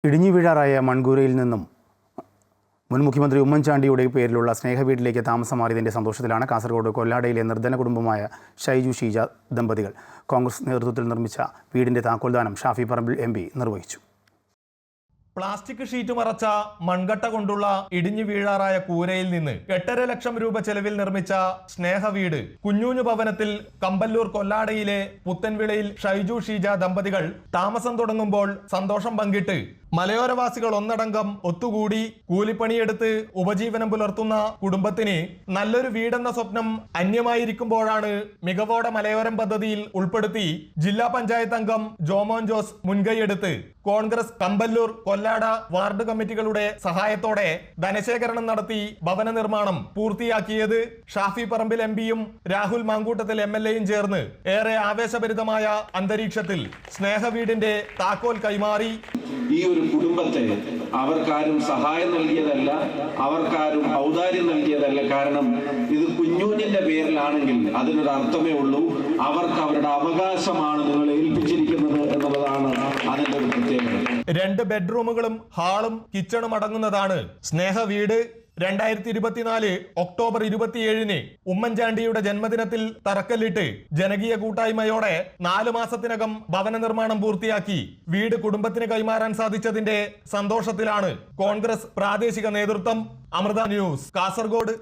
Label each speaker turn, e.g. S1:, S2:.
S1: ഇടിഞ്ഞു വീഴാറായ മൺകൂരയിൽ നിന്നും മുൻ മുഖ്യമന്ത്രി ഉമ്മൻചാണ്ടിയുടെ പേരിലുള്ള സ്നേഹവീട്ടിലേക്ക് താമസം മാറിയതിൻ്റെ സന്തോഷത്തിലാണ് കാസർഗോഡ് കൊല്ലാടയിലെ നിർധന കുടുംബമായ ഷൈജു ഷീജ ദമ്പതികൾ. കോൺഗ്രസ് നേതൃത്വത്തിൽ നിർമ്മിച്ച വീടിൻ്റെ താക്കോൽദാനം ഷാഫി പറമ്പിൽ MP നിർവഹിച്ചു.
S2: പ്ലാസ്റ്റിക് ഷീറ്റ് മറച്ച മൺകട്ട കൊണ്ടുള്ള ഇടിഞ്ഞു വീഴാറായ കൂരയിൽ നിന്ന് 8.5 ലക്ഷം രൂപ ചെലവിൽ നിർമ്മിച്ച സ്നേഹവീട് കുഞ്ഞൂഞ്ഞു ഭവനത്തിൽ കമ്പല്ലൂർ കൊല്ലാടയിലെ പുത്തൻവിളയിൽ ഷൈജു ഷീജ ദമ്പതികൾ താമസം തുടങ്ങുമ്പോൾ സന്തോഷം പങ്കിട്ട് മലയോരവാസികൾ ഒന്നടങ്കം ഒത്തുകൂടി കൂലിപ്പണിയെടുത്ത് ഉപജീവനം പുലർത്തുന്ന കുടുംബത്തിന് നല്ലൊരു വീടെന്ന സ്വപ്നം അന്യമായിരിക്കുമ്പോഴാണ് മികവോടെ മലയോരം പദ്ധതിയിൽ ഉൾപ്പെടുത്തി ജില്ലാ പഞ്ചായത്ത് അംഗം ജോമോൻ ജോസ് മുൻകൈയെടുത്ത് കോൺഗ്രസ് കമ്പല്ലൂർ കൊല്ലാട വാർഡ് കമ്മിറ്റികളുടെ സഹായത്തോടെ ധനശേഖരണം നടത്തി ഭവന നിർമ്മാണം പൂർത്തിയാക്കിയത്. ഷാഫി പറമ്പിൽ MPയും രാഹുൽ മാങ്കൂട്ടത്തിൽ MLAയും ചേർന്ന് ഏറെ ആവേശഭരിതമായ അന്തരീക്ഷത്തിൽ സ്നേഹവീടിന്റെ താക്കോൽ കൈമാറി.
S3: ഈ ഒരു കുടുംബത്തെ അവർക്കാരും സഹായം നൽകിയതല്ല, അവർക്കാരും ഔദാര്യം നൽകിയതല്ല. കാരണം ഇത് കുഞ്ഞൂഞ്ഞിന്റെ പേരിലാണെങ്കിൽ അതിനൊരു അർത്ഥമേ ഉള്ളൂ. അവർക്ക് അവരുടെ അവകാശമാണ് നിങ്ങൾ ഏൽപ്പിച്ചിരിക്കുന്നത് എന്നുള്ളതാണ് അതിന്റെ ഒരു പ്രത്യേകത.
S2: 2 ബെഡ്റൂമുകളും ഹാളും കിച്ചണും അടങ്ങുന്നതാണ് സ്നേഹവീട്. 2024 ഒക്ടോബർ 27 ഉമ്മൻചാണ്ടിയുടെ ജന്മദിനത്തിൽ തറക്കല്ലിട്ട് ജനകീയ കൂട്ടായ്മയോടെ 4 മാസത്തിനകം ഭവന നിർമ്മാണം പൂർത്തിയാക്കി വീട് കുടുംബത്തിന് കൈമാറാൻ സാധിച്ചതിന്റെ സന്തോഷത്തിലാണ് കോൺഗ്രസ് പ്രാദേശിക നേതൃത്വം. അമൃത ന്യൂസ്, കാസർഗോഡ്.